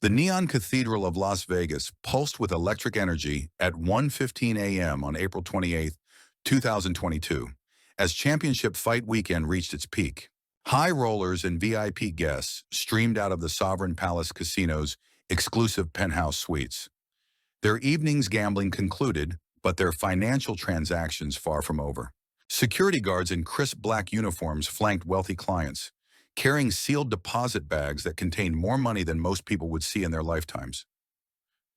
The Neon Cathedral of Las Vegas pulsed with electric energy at 1:15 a.m. on April 28, 2022, as Championship Fight Weekend reached its peak. High rollers and VIP guests streamed out of the Sovereign Palace Casino's exclusive penthouse suites. Their evening's gambling concluded, but their financial transactions far from over. Security guards in crisp black uniforms flanked wealthy clients, carrying sealed deposit bags that contained more money than most people would see in their lifetimes.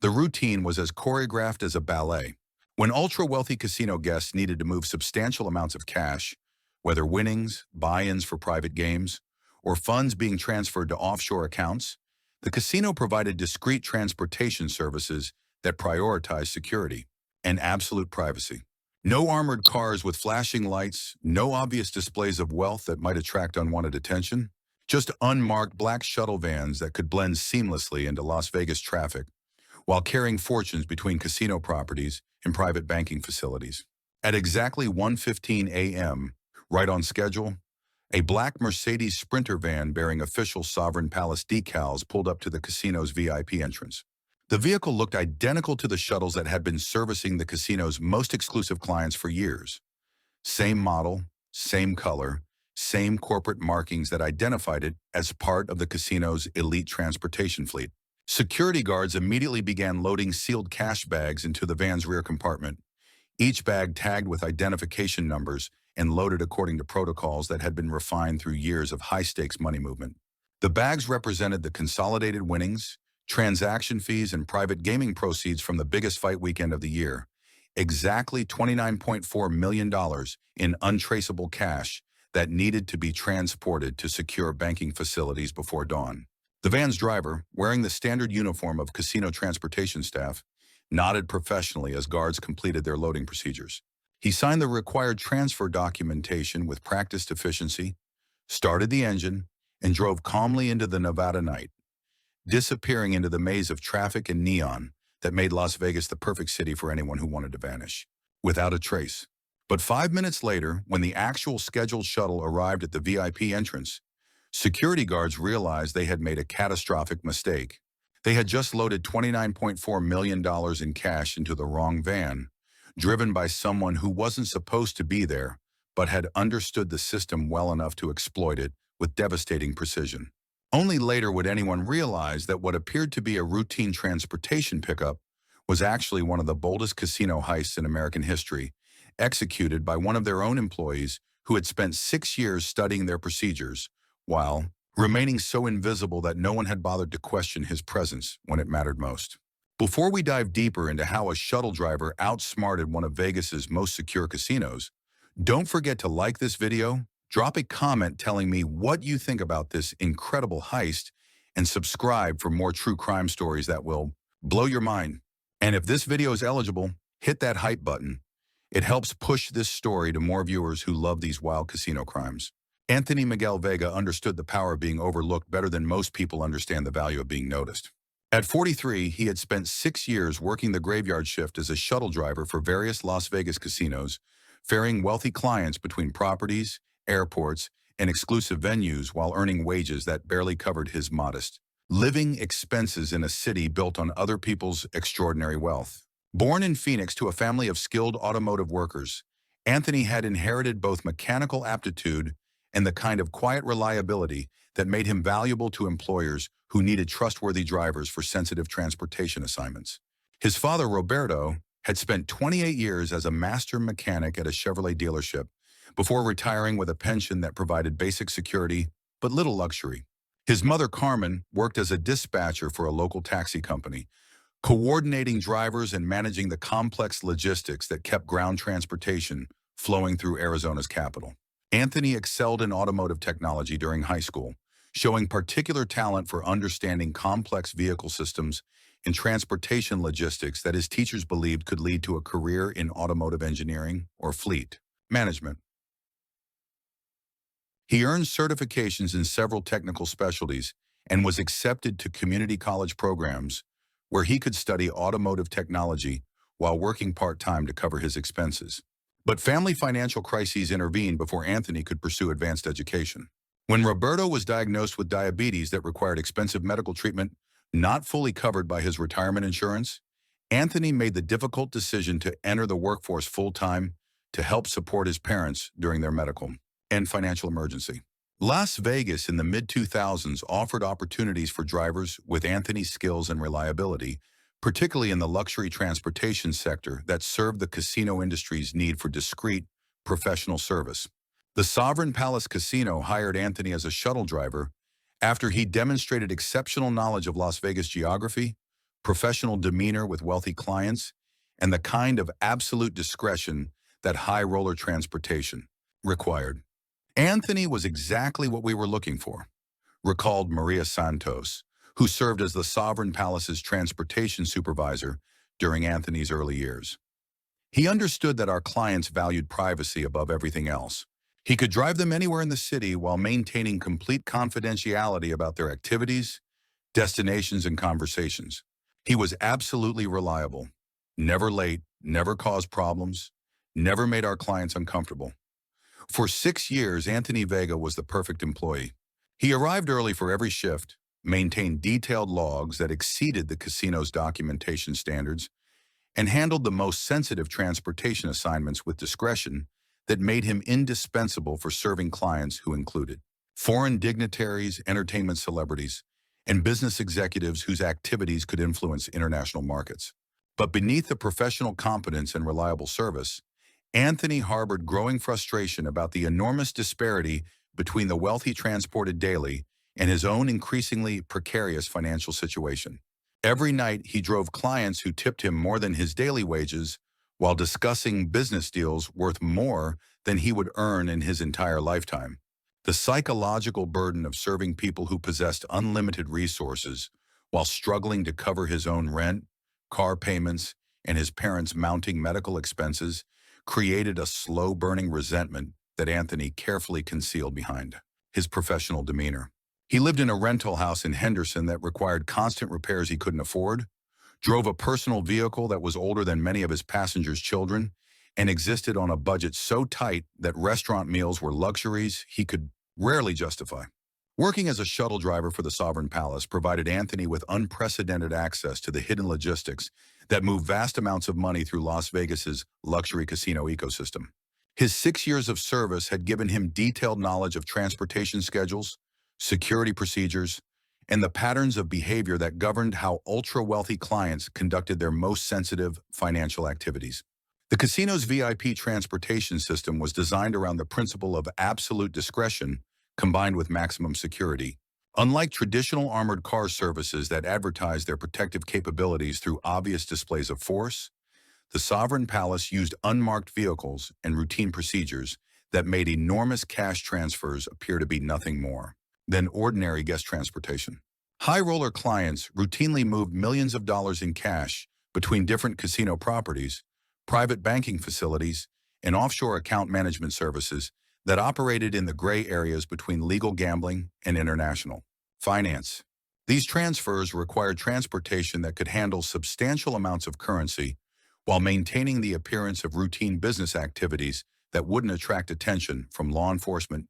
The routine was as choreographed as a ballet. When ultra-wealthy casino guests needed to move substantial amounts of cash, whether winnings, buy-ins for private games, or funds being transferred to offshore accounts, the casino provided discreet transportation services that prioritized security and absolute privacy. No armored cars with flashing lights, no obvious displays of wealth that might attract unwanted attention, just unmarked black shuttle vans that could blend seamlessly into Las Vegas traffic while carrying fortunes between casino properties and private banking facilities. At exactly 1:15 a.m., right on schedule, a black Mercedes Sprinter van bearing official Sovereign Palace decals pulled up to the casino's VIP entrance. The vehicle looked identical to the shuttles that had been servicing the casino's most exclusive clients for years. Same model, same color, same corporate markings that identified it as part of the casino's elite transportation fleet. Security guards immediately began loading sealed cash bags into the van's rear compartment, each bag tagged with identification numbers and loaded according to protocols that had been refined through years of high-stakes money movement. The bags represented the consolidated winnings, transaction fees, and private gaming proceeds from the biggest fight weekend of the year, exactly $29.4 million in untraceable cash that needed to be transported to secure banking facilities before dawn. The van's driver, wearing the standard uniform of casino transportation staff, nodded professionally as guards completed their loading procedures. He signed the required transfer documentation with practiced efficiency, started the engine, and drove calmly into the Nevada night, disappearing into the maze of traffic and neon that made Las Vegas the perfect city for anyone who wanted to vanish, without a trace. But 5 minutes later, when the actual scheduled shuttle arrived at the VIP entrance, security guards realized they had made a catastrophic mistake. They had just loaded $29.4 million in cash into the wrong van, driven by someone who wasn't supposed to be there, but had understood the system well enough to exploit it with devastating precision. Only later would anyone realize that what appeared to be a routine transportation pickup was actually one of the boldest casino heists in American history, executed by one of their own employees who had spent 6 years studying their procedures, while remaining so invisible that no one had bothered to question his presence when it mattered most. Before we dive deeper into how a shuttle driver outsmarted one of Vegas's most secure casinos, don't forget to like this video, drop a comment telling me what you think about this incredible heist, and subscribe for more true crime stories that will blow your mind. And if this video is eligible, hit that hype button. It helps push this story to more viewers who love these wild casino crimes. Anthony Miguel Vega understood the power of being overlooked better than most people understand the value of being noticed. At 43, he had spent 6 years working the graveyard shift as a shuttle driver for various Las Vegas casinos, ferrying wealthy clients between properties, airports, and exclusive venues while earning wages that barely covered his modest living expenses in a city built on other people's extraordinary wealth. Born in Phoenix to a family of skilled automotive workers, Anthony had inherited both mechanical aptitude and the kind of quiet reliability that made him valuable to employers who needed trustworthy drivers for sensitive transportation assignments. His father, Roberto, had spent 28 years as a master mechanic at a Chevrolet dealership before retiring with a pension that provided basic security but little luxury. His mother, Carmen, worked as a dispatcher for a local taxi company, coordinating drivers and managing the complex logistics that kept ground transportation flowing through Arizona's capital. Anthony excelled in automotive technology during high school, showing particular talent for understanding complex vehicle systems and transportation logistics that his teachers believed could lead to a career in automotive engineering or fleet management. He earned certifications in several technical specialties and was accepted to community college programs where he could study automotive technology while working part-time to cover his expenses. But family financial crises intervened before Anthony could pursue advanced education. When Roberto was diagnosed with diabetes that required expensive medical treatment, Not fully covered by his retirement insurance, Anthony made the difficult decision to enter the workforce full-time to help support his parents during their medical and financial emergency. Las Vegas in the mid-2000s offered opportunities for drivers with Anthony's skills and reliability, particularly in the luxury transportation sector that served the casino industry's need for discreet, professional service. The Sovereign Palace Casino hired Anthony as a shuttle driver after he demonstrated exceptional knowledge of Las Vegas geography, professional demeanor with wealthy clients, and the kind of absolute discretion that high roller transportation required. Anthony was exactly what we were looking for, recalled Maria Santos, who served as the Sovereign Palace's transportation supervisor during Anthony's early years. He understood that our clients valued privacy above everything else. He could drive them anywhere in the city while maintaining complete confidentiality about their activities, destinations, and conversations. He was absolutely reliable, never late, never caused problems, never made our clients uncomfortable. For 6 years, Anthony Vega was the perfect employee. He arrived early for every shift, maintained detailed logs that exceeded the casino's documentation standards, and handled the most sensitive transportation assignments with discretion that made him indispensable for serving clients who included foreign dignitaries, entertainment celebrities, and business executives whose activities could influence international markets. But beneath the professional competence and reliable service, Anthony harbored growing frustration about the enormous disparity between the wealth he transported daily and his own increasingly precarious financial situation. Every night, he drove clients who tipped him more than his daily wages while discussing business deals worth more than he would earn in his entire lifetime. The psychological burden of serving people who possessed unlimited resources while struggling to cover his own rent, car payments, and his parents' mounting medical expenses created a slow-burning resentment that Anthony carefully concealed behind his professional demeanor. He lived in a rental house in Henderson that required constant repairs he couldn't afford, drove a personal vehicle that was older than many of his passengers' children, and existed on a budget so tight that restaurant meals were luxuries he could rarely justify. Working as a shuttle driver for the Sovereign Palace provided Anthony with unprecedented access to the hidden logistics that move vast amounts of money through Las Vegas's luxury casino ecosystem. His 6 years of service had given him detailed knowledge of transportation schedules, security procedures, and the patterns of behavior that governed how ultra-wealthy clients conducted their most sensitive financial activities. The casino's VIP transportation system was designed around the principle of absolute discretion combined with maximum security. Unlike traditional armored car services that advertise their protective capabilities through obvious displays of force, the Sovereign Palace used unmarked vehicles and routine procedures that made enormous cash transfers appear to be nothing more than ordinary guest transportation. High-roller clients routinely moved millions of dollars in cash between different casino properties, private banking facilities, and offshore account management services that operated in the gray areas between legal gambling and international finance. These transfers required transportation that could handle substantial amounts of currency while maintaining the appearance of routine business activities that wouldn't attract attention from law enforcement,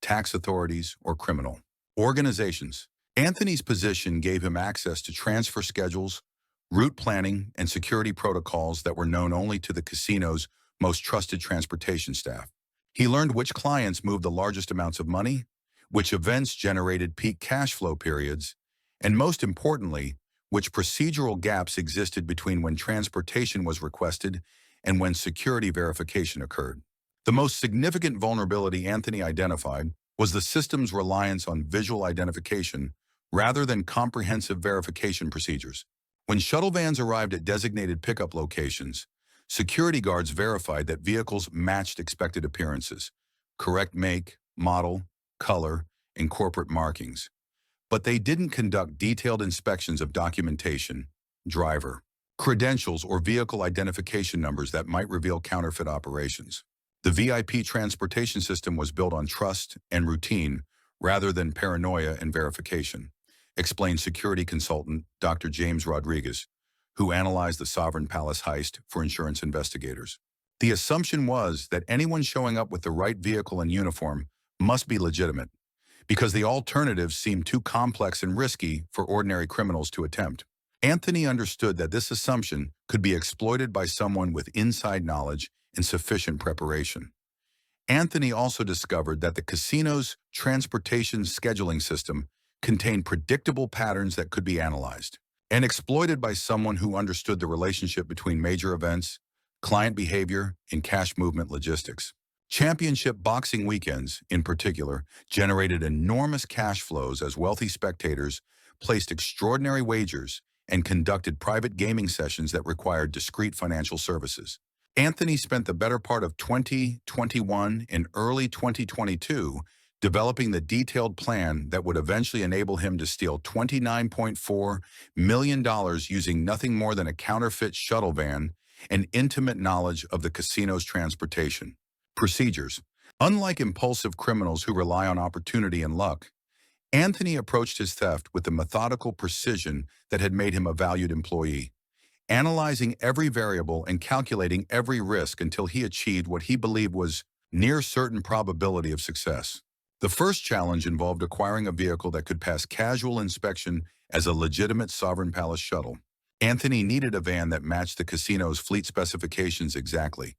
tax authorities, or criminal organizations. Anthony's position gave him access to transfer schedules, route planning, and security protocols that were known only to the casino's most trusted transportation staff. He learned which clients moved the largest amounts of money, which events generated peak cash flow periods, and most importantly, which procedural gaps existed between when transportation was requested and when security verification occurred. The most significant vulnerability Anthony identified was the system's reliance on visual identification rather than comprehensive verification procedures. When shuttle vans arrived at designated pickup locations, security guards verified that vehicles matched expected appearances, correct make, model, color, and corporate markings. But they didn't conduct detailed inspections of documentation, driver, credentials, or vehicle identification numbers that might reveal counterfeit operations. The VIP transportation system was built on trust and routine rather than paranoia and verification, explained security consultant Dr. James Rodriguez, who analyzed the Sovereign Palace heist for insurance investigators. The assumption was that anyone showing up with the right vehicle and uniform must be legitimate, because the alternatives seemed too complex and risky for ordinary criminals to attempt. Anthony understood that this assumption could be exploited by someone with inside knowledge and sufficient preparation. Anthony also discovered that the casino's transportation scheduling system contained predictable patterns that could be analyzed and exploited by someone who understood the relationship between major events, client behavior, and cash movement logistics. Championship boxing weekends, in particular, generated enormous cash flows as wealthy spectators placed extraordinary wagers and conducted private gaming sessions that required discrete financial services. Anthony spent the better part of 2021 and early 2022 developing the detailed plan that would eventually enable him to steal $29.4 million using nothing more than a counterfeit shuttle van and intimate knowledge of the casino's transportation procedures. Unlike impulsive criminals who rely on opportunity and luck, Anthony approached his theft with the methodical precision that had made him a valued employee, analyzing every variable and calculating every risk until he achieved what he believed was near certain probability of success. The first challenge involved acquiring a vehicle that could pass casual inspection as a legitimate Sovereign Palace shuttle. Anthony needed a van that matched the casino's fleet specifications exactly,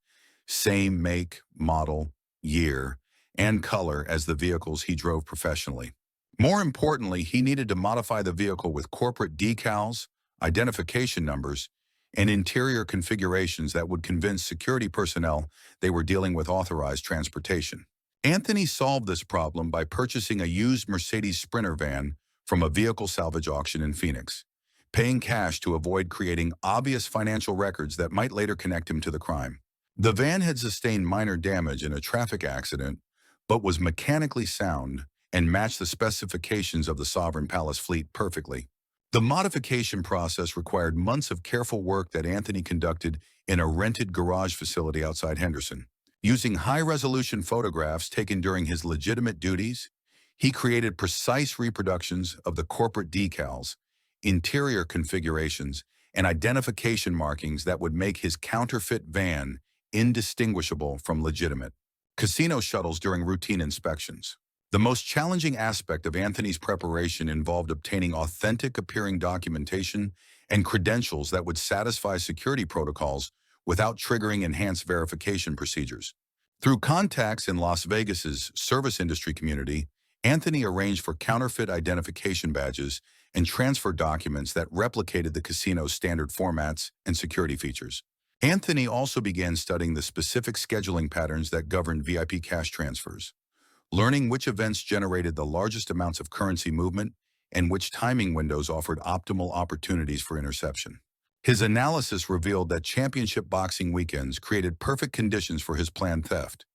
same make, model, year, and color as the vehicles he drove professionally. More importantly, he needed to modify the vehicle with corporate decals, identification numbers, and interior configurations that would convince security personnel they were dealing with authorized transportation. Anthony solved this problem by purchasing a used Mercedes Sprinter van from a vehicle salvage auction in Phoenix, paying cash to avoid creating obvious financial records that might later connect him to the crime. The van had sustained minor damage in a traffic accident, but was mechanically sound and matched the specifications of the Sovereign Palace fleet perfectly. The modification process required months of careful work that Anthony conducted in a rented garage facility outside Henderson. Using high-resolution photographs taken during his legitimate duties, he created precise reproductions of the corporate decals, interior configurations, and identification markings that would make his counterfeit van indistinguishable from legitimate casino shuttles during routine inspections. The most challenging aspect of Anthony's preparation involved obtaining authentic-appearing documentation and credentials that would satisfy security protocols without triggering enhanced verification procedures. Through contacts in Las Vegas's service industry community, Anthony arranged for counterfeit identification badges and transfer documents that replicated the casino's standard formats and security features. Anthony also began studying the specific scheduling patterns that governed VIP cash transfers, learning which events generated the largest amounts of currency movement and which timing windows offered optimal opportunities for interception. His analysis revealed that championship boxing weekends created perfect conditions for his planned theft.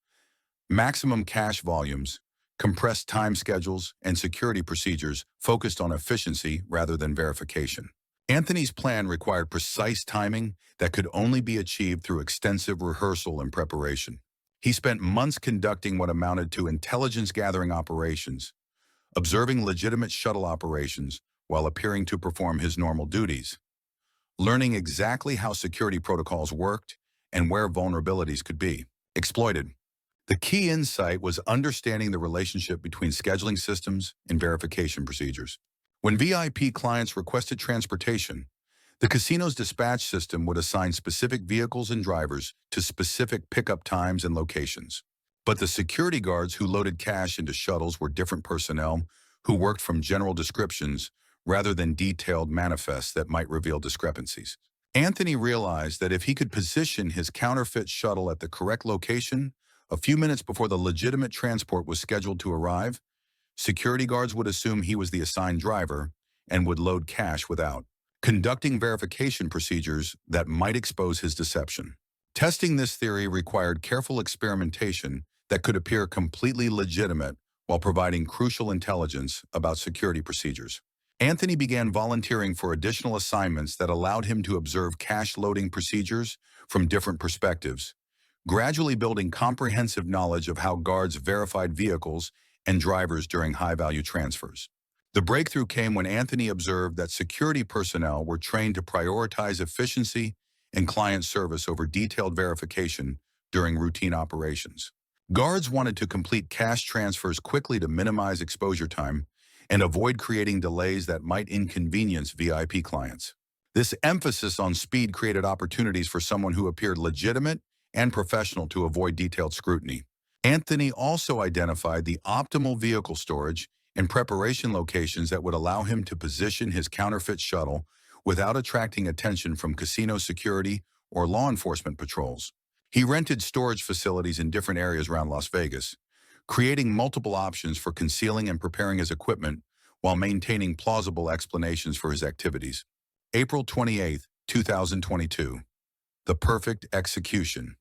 Maximum cash volumes, compressed time schedules, and security procedures focused on efficiency rather than verification. Anthony's plan required precise timing that could only be achieved through extensive rehearsal and preparation. He spent months conducting what amounted to intelligence-gathering operations, observing legitimate shuttle operations while appearing to perform his normal duties, learning exactly how security protocols worked and where vulnerabilities could be exploited. The key insight was understanding the relationship between scheduling systems and verification procedures. When VIP clients requested transportation, the casino's dispatch system would assign specific vehicles and drivers to specific pickup times and locations. But the security guards who loaded cash into shuttles were different personnel who worked from general descriptions rather than detailed manifests that might reveal discrepancies. Anthony realized that if he could position his counterfeit shuttle at the correct location a few minutes before the legitimate transport was scheduled to arrive, security guards would assume he was the assigned driver and would load cash without conducting verification procedures that might expose his deception. Testing this theory required careful experimentation that could appear completely legitimate while providing crucial intelligence about security procedures. Anthony began volunteering for additional assignments that allowed him to observe cash loading procedures from different perspectives, gradually building comprehensive knowledge of how guards verified vehicles and drivers during high-value transfers. The breakthrough came when Anthony observed that security personnel were trained to prioritize efficiency and client service over detailed verification during routine operations. Guards wanted to complete cash transfers quickly to minimize exposure time and avoid creating delays that might inconvenience VIP clients. This emphasis on speed created opportunities for someone who appeared legitimate and professional to avoid detailed scrutiny. Anthony also identified the optimal vehicle storage and preparation locations that would allow him to position his counterfeit shuttle without attracting attention from casino security or law enforcement patrols. He rented storage facilities in different areas around Las Vegas, creating multiple options for concealing and preparing his equipment while maintaining plausible explanations for his activities. April 28, 2022. The perfect execution.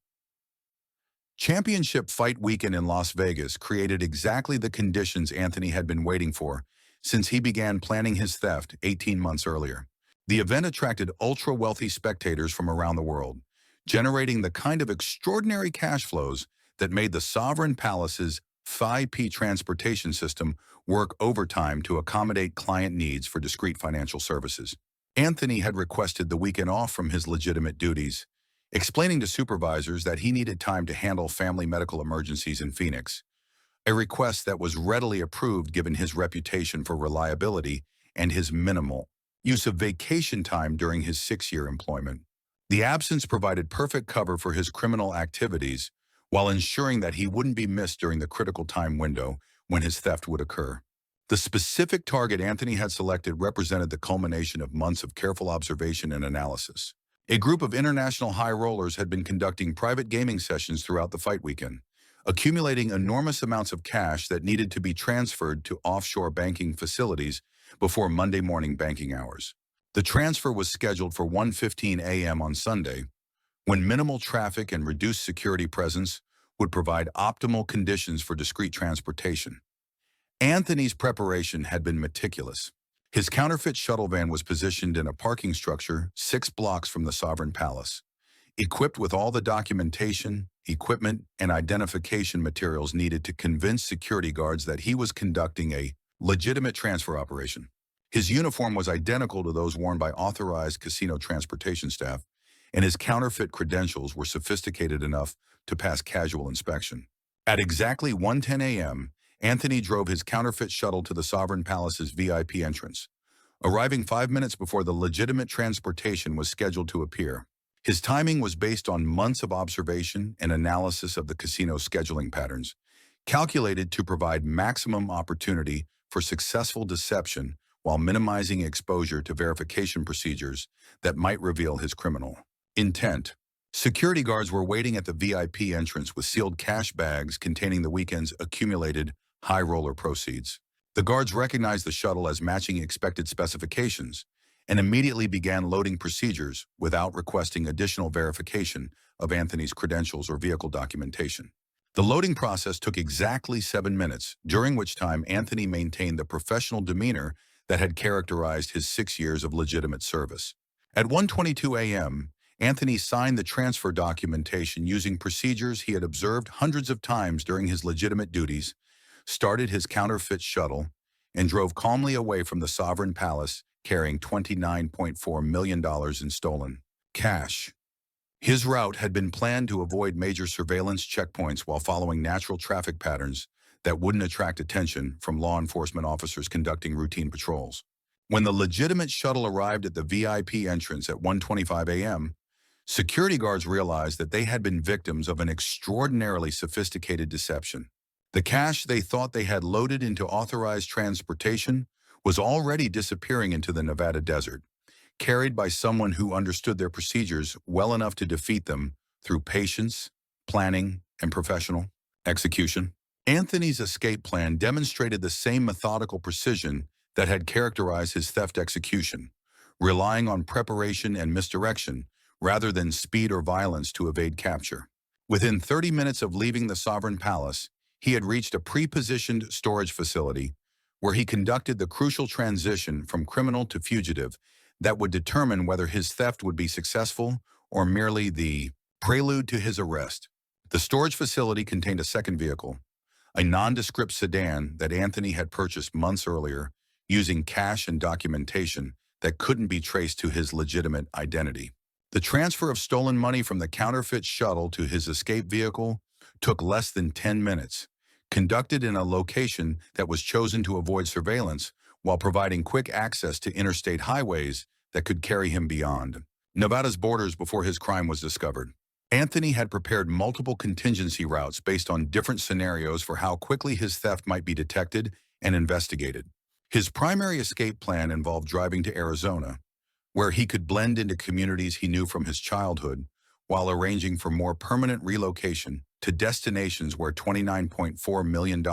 Championship Fight Weekend in Las Vegas created exactly the conditions Anthony had been waiting for since he began planning his theft 18 months earlier. The event attracted ultra-wealthy spectators from around the world, generating the kind of extraordinary cash flows that made the Sovereign Palace's VIP transportation system work overtime to accommodate client needs for discreet financial services. Anthony had requested the weekend off from his legitimate duties, explaining to supervisors that he needed time to handle family medical emergencies in Phoenix, a request that was readily approved given his reputation for reliability and his minimal use of vacation time during his 6-year employment. The absence provided perfect cover for his criminal activities while ensuring that he wouldn't be missed during the critical time window when his theft would occur. The specific target Anthony had selected represented the culmination of months of careful observation and analysis. A group of international high rollers had been conducting private gaming sessions throughout the fight weekend, accumulating enormous amounts of cash that needed to be transferred to offshore banking facilities before Monday morning banking hours. The transfer was scheduled for 1:15 a.m. on Sunday, when minimal traffic and reduced security presence would provide optimal conditions for discreet transportation. Anthony's preparation had been meticulous. His counterfeit shuttle van was positioned in a parking structure 6 blocks from the Sovereign Palace, equipped with all the documentation, equipment, and identification materials needed to convince security guards that he was conducting a legitimate transfer operation. His uniform was identical to those worn by authorized casino transportation staff, and his counterfeit credentials were sophisticated enough to pass casual inspection. At exactly 1:10 a.m., Anthony drove his counterfeit shuttle to the Sovereign Palace's VIP entrance, arriving 5 minutes before the legitimate transportation was scheduled to appear. His timing was based on months of observation and analysis of the casino's scheduling patterns, calculated to provide maximum opportunity for successful deception while minimizing exposure to verification procedures that might reveal his criminal intent. Security guards were waiting at the VIP entrance with sealed cash bags containing the weekend's accumulated high roller proceeds. The guards recognized the shuttle as matching expected specifications and immediately began loading procedures without requesting additional verification of Anthony's credentials or vehicle documentation. The loading process took exactly 7 minutes, during which time Anthony maintained the professional demeanor that had characterized his 6 years of legitimate service. At 1:22 a.m., Anthony signed the transfer documentation using procedures he had observed hundreds of times during his legitimate duties, started his counterfeit shuttle, and drove calmly away from the Sovereign Palace carrying $29.4 million in stolen cash. His route had been planned to avoid major surveillance checkpoints while following natural traffic patterns that wouldn't attract attention from law enforcement officers conducting routine patrols. When the legitimate shuttle arrived at the VIP entrance at 1:25 a.m., security guards realized that they had been victims of an extraordinarily sophisticated deception. The cash they thought they had loaded into authorized transportation was already disappearing into the Nevada desert, carried by someone who understood their procedures well enough to defeat them through patience, planning, and professional execution. Anthony's escape plan demonstrated the same methodical precision that had characterized his theft execution, relying on preparation and misdirection rather than speed or violence to evade capture. Within 30 minutes of leaving the Sovereign Palace, he had reached a pre-positioned storage facility where he conducted the crucial transition from criminal to fugitive that would determine whether his theft would be successful or merely the prelude to his arrest. The storage facility contained a second vehicle, a nondescript sedan that Anthony had purchased months earlier using cash and documentation that couldn't be traced to his legitimate identity. The transfer of stolen money from the counterfeit shuttle to his escape vehicle took less than 10 minutes, conducted in a location that was chosen to avoid surveillance while providing quick access to interstate highways that could carry him beyond Nevada's borders before his crime was discovered. Anthony had prepared multiple contingency routes based on different scenarios for how quickly his theft might be detected and investigated. His primary escape plan involved driving to Arizona, where he could blend into communities he knew from his childhood, while arranging for more permanent relocation to destinations where $29.4 million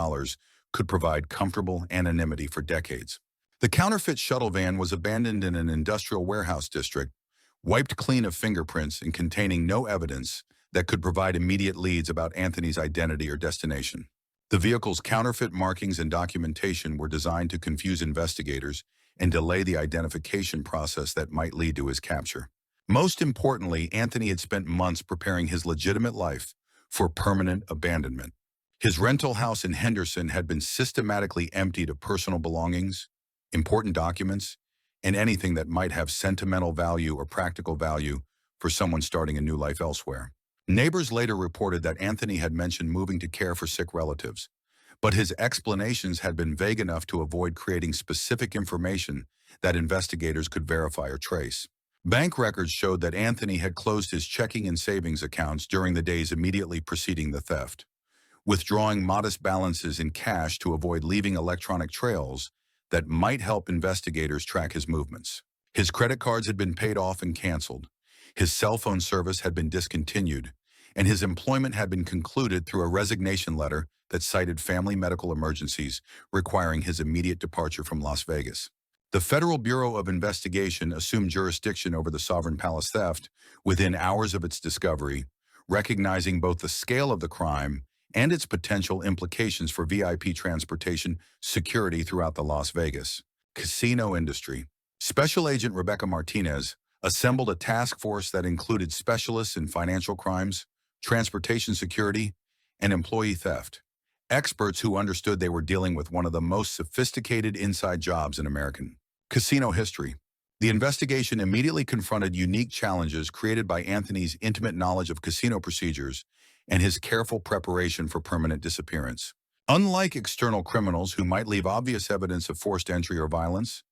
could provide comfortable anonymity for decades. The counterfeit shuttle van was abandoned in an industrial warehouse district, wiped clean of fingerprints and containing no evidence that could provide immediate leads about Anthony's identity or destination. The vehicle's counterfeit markings and documentation were designed to confuse investigators and delay the identification process that might lead to his capture. Most importantly, Anthony had spent months preparing his legitimate life for permanent abandonment. His rental house in Henderson had been systematically emptied of personal belongings, important documents, and anything that might have sentimental value or practical value for someone starting a new life elsewhere. Neighbors later reported that Anthony had mentioned moving to care for sick relatives, but his explanations had been vague enough to avoid creating specific information that investigators could verify or trace. Bank records showed that Anthony had closed his checking and savings accounts during the days immediately preceding the theft, withdrawing modest balances in cash to avoid leaving electronic trails that might help investigators track his movements. His credit cards had been paid off and canceled. His cell phone service had been discontinued, and his employment had been concluded through a resignation letter that cited family medical emergencies requiring his immediate departure from Las Vegas. The Federal Bureau of Investigation assumed jurisdiction over the Sovereign Palace theft within hours of its discovery, recognizing both the scale of the crime and its potential implications for VIP transportation security throughout the Las Vegas casino industry. Special Agent Rebecca Martinez assembled a task force that included specialists in financial crimes, transportation security, and employee theft, experts who understood they were dealing with one of the most sophisticated inside jobs in American casino history. The investigation immediately confronted unique challenges created by Anthony's intimate knowledge of casino procedures and his careful preparation for permanent disappearance. Unlike external criminals who might leave obvious evidence of forced entry or violence,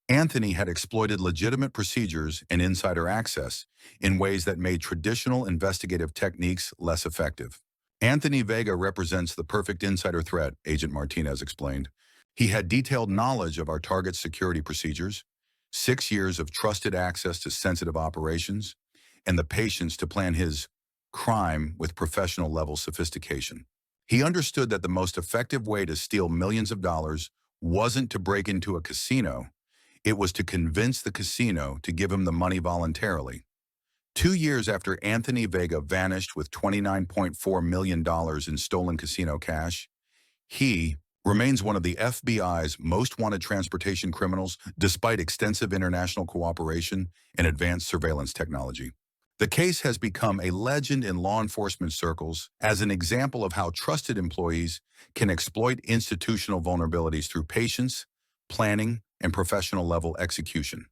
Anthony had exploited legitimate procedures and insider access in ways that made traditional investigative techniques less effective. Anthony Vega represents the perfect insider threat, Agent Martinez explained. He had detailed knowledge of our target's security procedures, 6 years of trusted access to sensitive operations, and the patience to plan his crime with professional-level sophistication. He understood that the most effective way to steal millions of dollars wasn't to break into a casino. It was to convince the casino to give him the money voluntarily. 2 years after Anthony Vega vanished with $29.4 million in stolen casino cash, he remains one of the FBI's most wanted transportation criminals despite extensive international cooperation and advanced surveillance technology. The case has become a legend in law enforcement circles as an example of how trusted employees can exploit institutional vulnerabilities through patience, planning, and professional-level execution.